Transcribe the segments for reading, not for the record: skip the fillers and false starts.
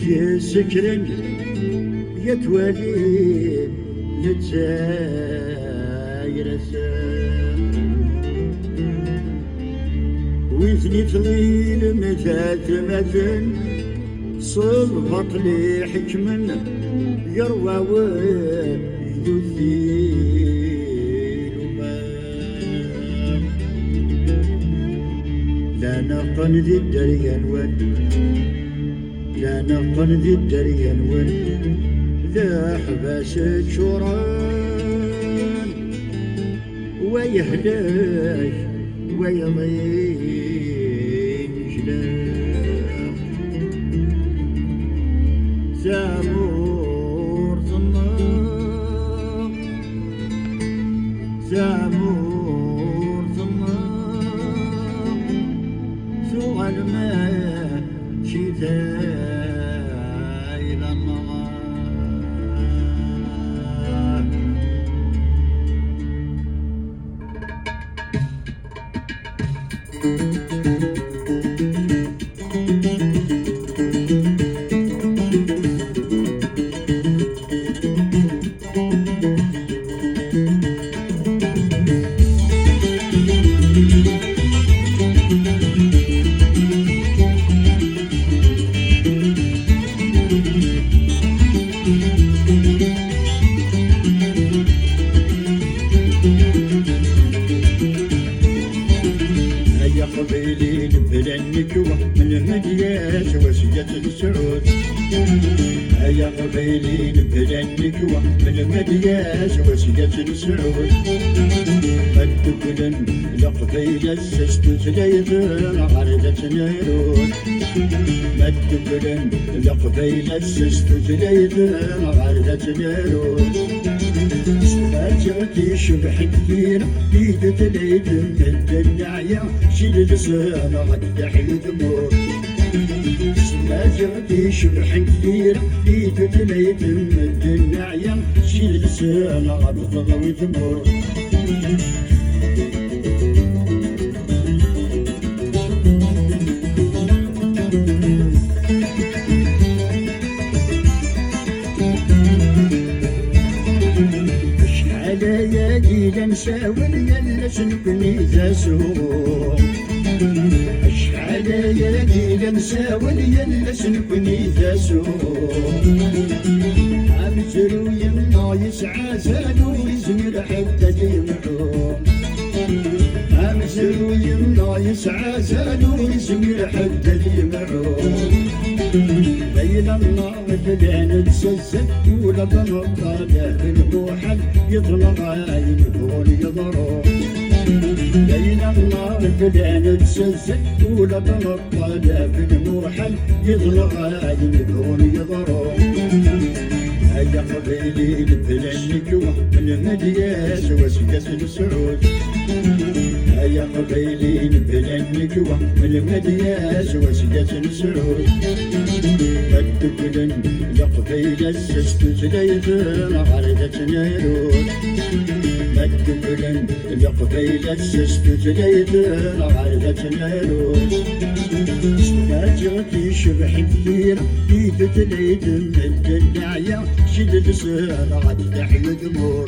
في سكر يتولي للجاير ويزني طويل مثل صلبط لي حكم يروى ويثير لا نقن ذي الدريان لا نقن ذي الدريان لا حباس الشوران ويهلاك ويضيق جلاك زامور ثمار زامور ثمار سوى الماء شتاء إلى النهار قبيلين بلنك من مدياش وسية السعود هيا قبيلين بلنك من مدياش وسية السعود قد تكلن لقبيل السست زليت عردة نيرون قد تكلن لقبيل السست زليت عردة نيرون سمعتي شبح كثير بيدة ليدن الدنيا شيل لسان غد تحيد مور سمعتي شبح كثير بيدة ليدن الدنيا شيل لسان غد تضوي ثمور يا نساول يلا سنكني ذا سوق اشحال يا نساول يلا سنكني ذا سوق عمزرو يمنا يسعى زادو يزمر حتى يمعو عمزرو يمنا يسعى زادو يزمر حتى يمعو بين النار فلان تسزت ولا بنطالع في الموحل يطلق عين يكون يضرب بين النار فلان تسزت ولا بنطالع في الموحل يطلق عين يكون يضرب هيا قبيلين بلنك من مدياس وسكة السعود هيا قبيلين بلنك من مدياس وسكة السعود قد تكلن لقبيل السست زليت عردة نيرون قد تكلن لقبيل السست زليت عردة نيرون سمعتي شبح كثير بيدة ليدن الدنيا شد لسان غد تحيد مور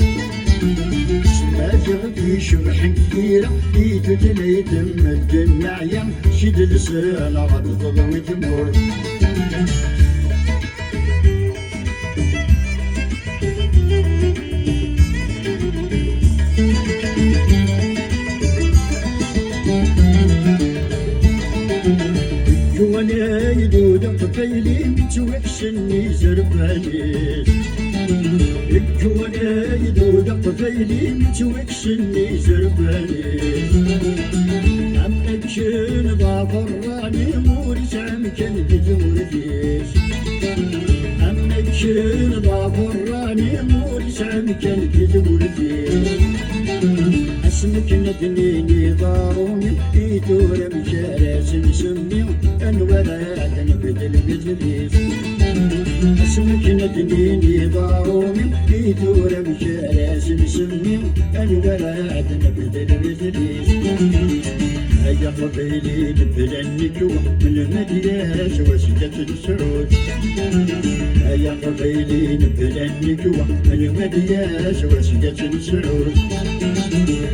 سمعتي شبح كثير بيدة ليدن الدنيا شد لسان غد تضوي ثمور وانا يدود قبيلي متوحشني زرباني وانا يدود قبيلي متوحشني زرباني عمك شن ضافراني مورس عمكن بدور فيش عمك شن ضافراني مورس عمكن بدور فيش اسمك ندنيني ضاروني يدور مجالس نسمي انورادا نبدل بزريس اسمك ندنيني ضاروني يدور مجالس نسمي انورادا نبدل بزريس هيا قبيلي بلنك من المدياش وسجة السعود يا قبيلي بلنك من المدياش وسجة السعود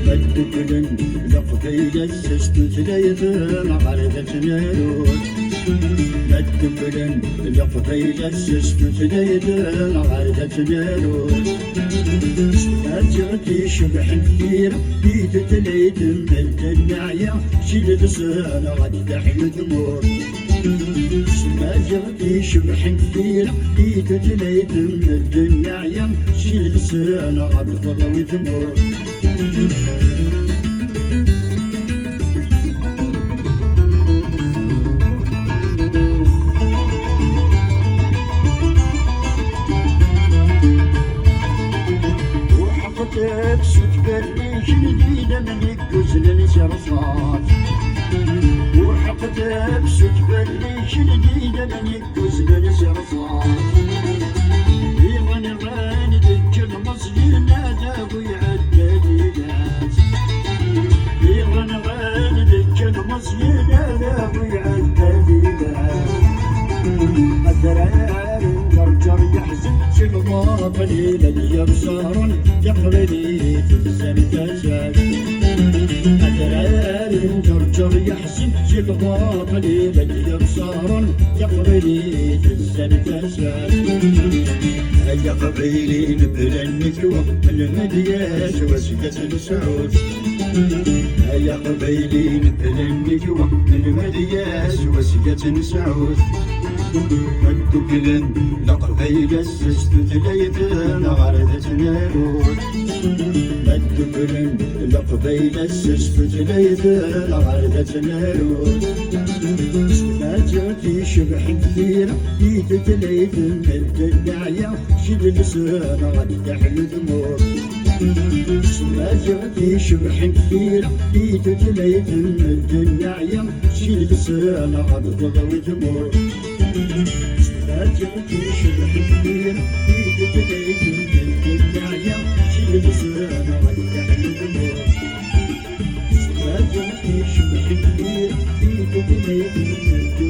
مدبلن لقبيل السست تليت معرضة نارود مدبلن لقبيل السست تليت معرضة نارود أجرتي شبح كثير بيت تليت من النعية شيل صانع غادي تحل ثمور أجرتي شبح كثير بيت تليت من النعية شيل صانع غادي تطلع ثمور بسوت بريش جديدة من الجزل الزرصات وحقت بسوت بريش جديدة من الجزل الزرصات يغني غاني ذيك المصينة ذاوي عالدليلات يغني غاني ذيك المصينة ذاوي عالدليلات الدرار جرجر يحزن شلما قليلا يبصر يقبلي تنسان تسال الدرار جرجر يحزن شلما قليلا يبصر يقبلي تنسان تسال يا قبيلي نبلنك من المدياش وسجة السعود يا قبيلي نبلنك من المدياش وسجة السعود مدبلن لقبيل السست تليت معرضة نارود مدبلن لقبيل السست تليت معرضة نارود أجرتي شبح كثير بيت تليت من النعية شيل لسان غادي تحل ثمور أجرتي شبح كثير بيت تليت من النعية شيل لسان غادي تضوي ثمور أجرتي شبح كثير بيت تليت من النعية شيل لسان غادي تحل ثمور أجرتي شبح كثير بيت تليت من